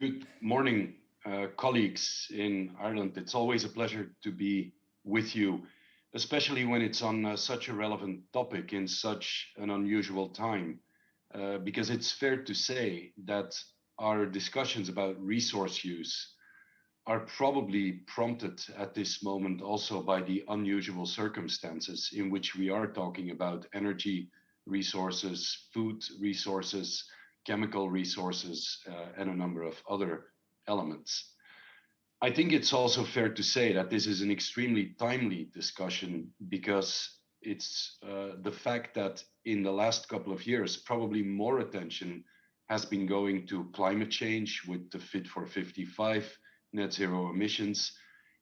Good morning, colleagues in Ireland. It's always a pleasure to be with you, especially when it's on such a relevant topic in such an unusual time, because it's fair to say that our discussions about resource use are probably prompted at this moment also by the unusual circumstances in which we are talking about energy resources, food resources, chemical resources, and a number of other elements. I think it's also fair to say that this is an extremely timely discussion because it's the fact that in the last couple of years, probably more attention has been going to climate change with the Fit for 55 net zero emissions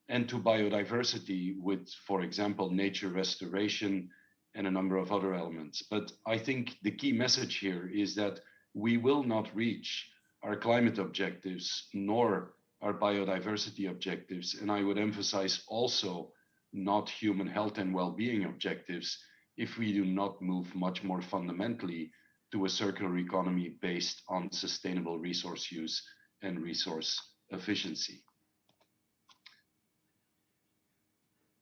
and to biodiversity with, for example, nature restoration and a number of other elements. But I think the key message here is that we will not reach our climate objectives nor our biodiversity objectives. And I would emphasize also not human health and well-being objectives if we do not move much more fundamentally to a circular economy based on sustainable resource use and resource efficiency.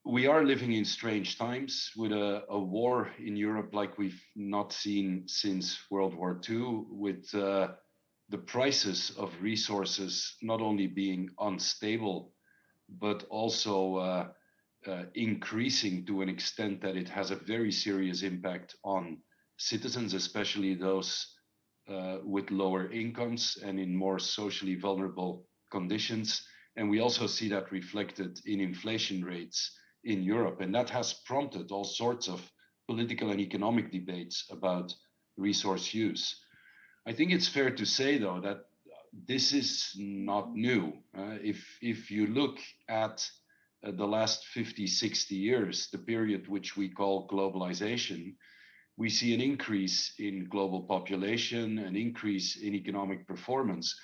We are living in strange times with a war in Europe like we've not seen since World War II, with the prices of resources not only being unstable, but also increasing to an extent that it has a very serious impact on citizens, especially those with lower incomes and in more socially vulnerable conditions. And we also see that reflected in inflation rates in Europe. And that has prompted all sorts of political and economic debates about resource use. I think it's fair to say, though, that this is not new. If you look at the last 50, 60 years, the period which we call globalization, we see an increase in global population, an increase in economic performance,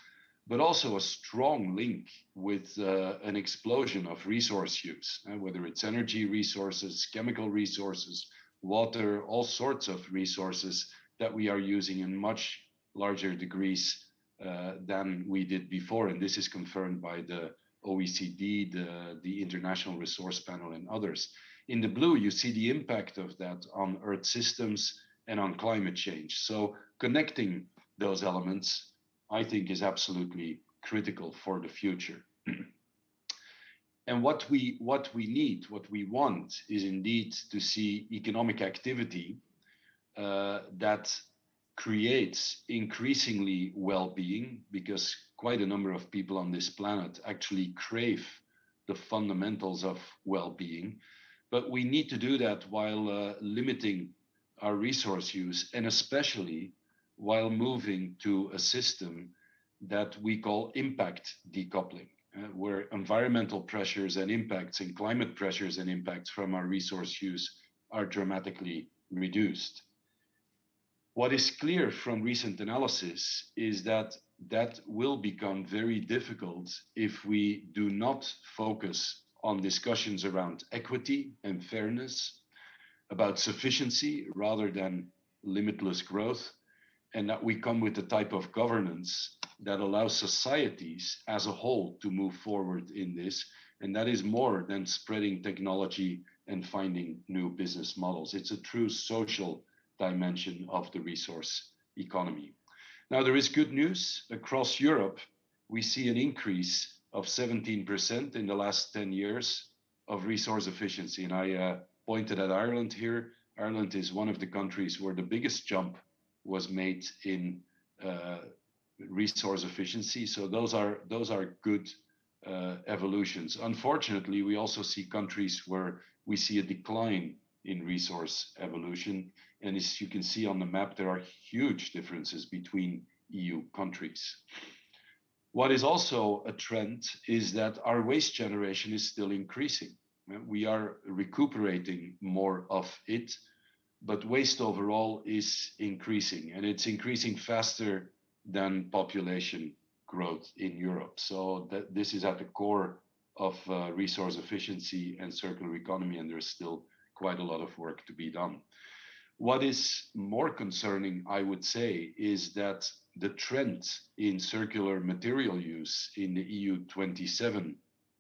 but also a strong link with an explosion of resource use, whether it's energy resources, chemical resources, water, all sorts of resources that we are using in much larger degrees than we did before. And this is confirmed by the OECD, the International Resource Panel, and others. In the blue, you see the impact of that on Earth systems and on climate change. So connecting those elements, I think, is absolutely critical for the future. And what we need, what we want, is indeed to see economic activity that creates increasingly well-being, because quite a number of people on this planet actually crave the fundamentals of well-being. But we need to do that while limiting our resource use, and especially while moving to a system that we call impact decoupling, where environmental pressures and impacts and climate pressures and impacts from our resource use are dramatically reduced. What is clear from recent analysis is that that will become very difficult if we do not focus on discussions around equity and fairness, about sufficiency rather than limitless growth, and that we come with the type of governance that allows societies as a whole to move forward in this. And that is more than spreading technology and finding new business models. It's a true social dimension of the resource economy. Now, there is good news. Across Europe, we see an increase of 17% in the last 10 years of resource efficiency. And I pointed at Ireland here. Ireland is one of the countries where the biggest jump was made in resource efficiency. So those are good evolutions. Unfortunately, we also see countries where we see a decline in resource evolution. And as you can see on the map, there are huge differences between EU countries. What is also a trend is that our waste generation is still increasing. We are recuperating more of it, but waste overall is increasing, and it's increasing faster than population growth in Europe. So this is at the core of resource efficiency and circular economy, and there's still quite a lot of work to be done. What is more concerning, I would say, is that the trend in circular material use in the EU 27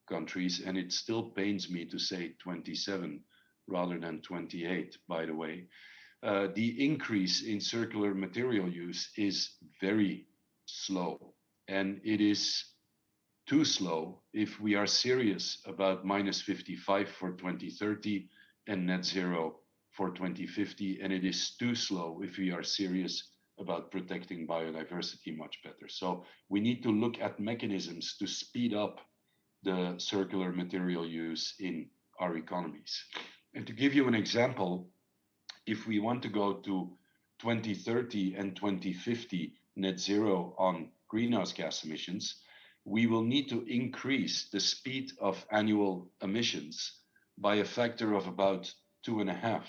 countries, and it still pains me to say 27 rather than 28, by the way, the increase in circular material use is very slow. And it is too slow if we are serious about minus 55 for 2030 and net zero for 2050. And it is too slow if we are serious about protecting biodiversity much better. So we need to look at mechanisms to speed up the circular material use in our economies. And to give you an example, if we want to go to 2030 and 2050 net zero on greenhouse gas emissions, we will need to increase the speed of annual emissions by a factor of about 2.5.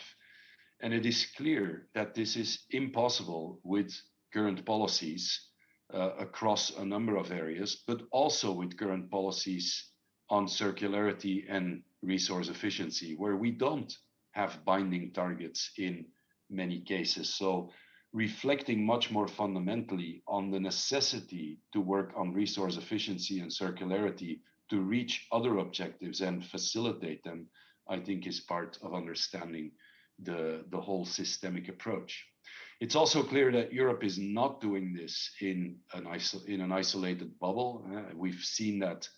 And it is clear that this is impossible with current policies across a number of areas, but also with current policies on circularity and resource efficiency, where we don't have binding targets in many cases. So reflecting much more fundamentally on the necessity to work on resource efficiency and circularity to reach other objectives and facilitate them, I think is part of understanding the whole systemic approach. It's also clear that Europe is not doing this in an isolated bubble. We've seen that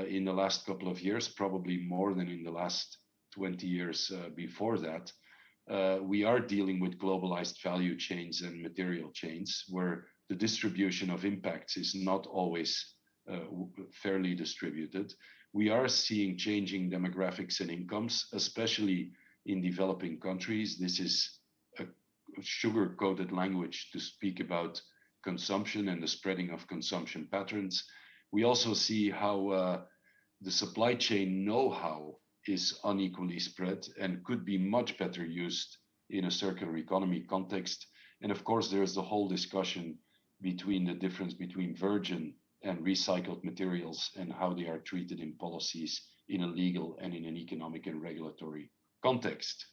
in the last couple of years, probably more than in the last 20 years before that. We are dealing with globalized value chains and material chains where the distribution of impacts is not always fairly distributed. We are seeing changing demographics and incomes, especially in developing countries. This is a sugar-coated language to speak about consumption and the spreading of consumption patterns. We also see how the supply chain know-how is unequally spread and could be much better used in a circular economy context. And of course, there's the whole discussion between the difference between virgin and recycled materials and how they are treated in policies in a legal and in an economic and regulatory context.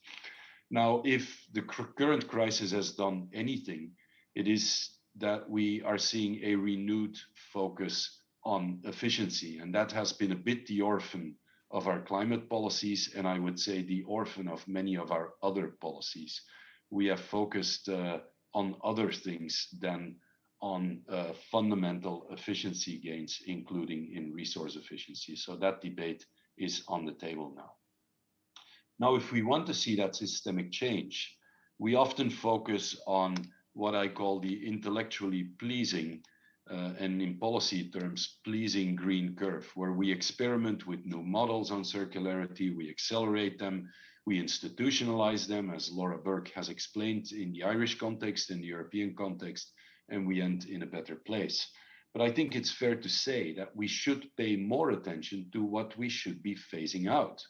Now, if the current crisis has done anything, it is that we are seeing a renewed focus on efficiency. And that has been a bit the orphan of our climate policies, and I would say the orphan of many of our other policies. We have focused on other things than on fundamental efficiency gains, including in resource efficiency. So that debate is on the table now. Now, if we want to see that systemic change, we often focus on what I call the intellectually pleasing and in policy terms, pleasing green curve, where we experiment with new models on circularity, we accelerate them, we institutionalize them, as Laura Burke has explained in the Irish context, in the European context, and we end in a better place. But I think it's fair to say that we should pay more attention to what we should be phasing out.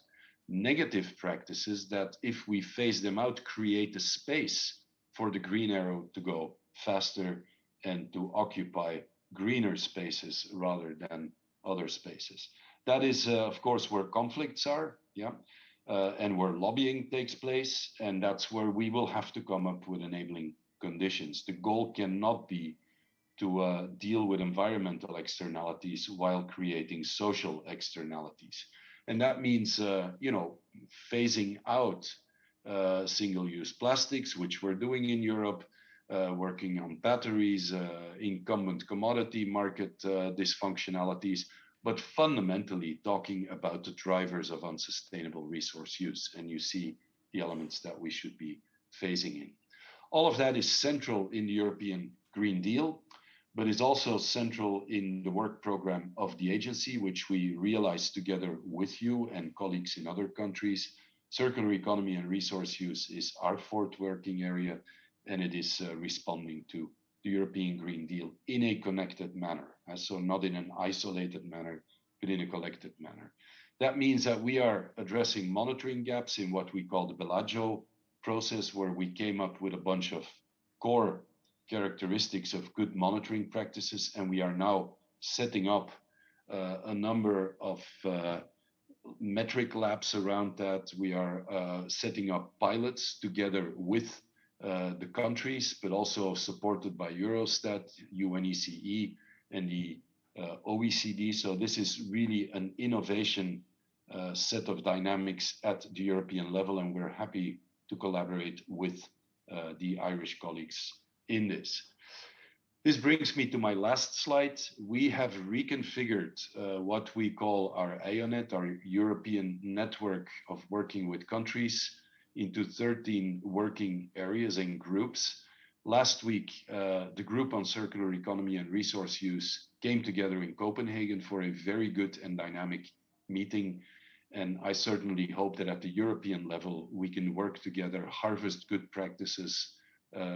Negative practices that, if we phase them out, create a space for the green arrow to go faster and to occupy greener spaces rather than other spaces. That is, of course, where conflicts are, and where lobbying takes place, and that's where we will have to come up with enabling conditions. The goal cannot be to deal with environmental externalities while creating social externalities. And that means, phasing out single-use plastics, which we're doing in Europe, working on batteries, incumbent commodity market dysfunctionalities, but fundamentally talking about the drivers of unsustainable resource use. And you see the elements that we should be phasing in. All of that is central in the European Green Deal, but is also central in the work program of the agency, which we realized together with you and colleagues in other countries. Circular economy and resource use is our fourth working area, and it is responding to the European Green Deal in a connected manner. So not in an isolated manner, but in a collected manner. That means that we are addressing monitoring gaps in what we call the Bellagio process, where we came up with a bunch of core characteristics of good monitoring practices, and we are now setting up a number of metric labs around that. We are setting up pilots together with the countries, but also supported by Eurostat, UNECE, and the OECD. So this is really an innovation set of dynamics at the European level, and we're happy to collaborate with the Irish colleagues in this. This brings me to my last slide. We have reconfigured what we call our IONET, our European Network of Working with Countries, into 13 working areas and groups. Last week, the group on circular economy and resource use came together in Copenhagen for a very good and dynamic meeting. And I certainly hope that at the European level, we can work together, harvest good practices,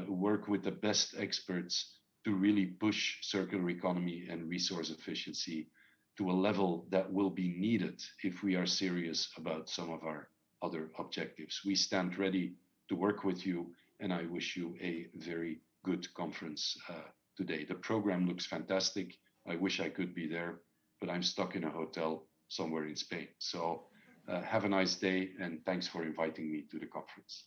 work with the best experts to really push circular economy and resource efficiency to a level that will be needed if we are serious about some of our other objectives. We stand ready to work with you, and I wish you a very good conference today. The program looks fantastic. I wish I could be there, but I'm stuck in a hotel somewhere in Spain. So have a nice day, and thanks for inviting me to the conference.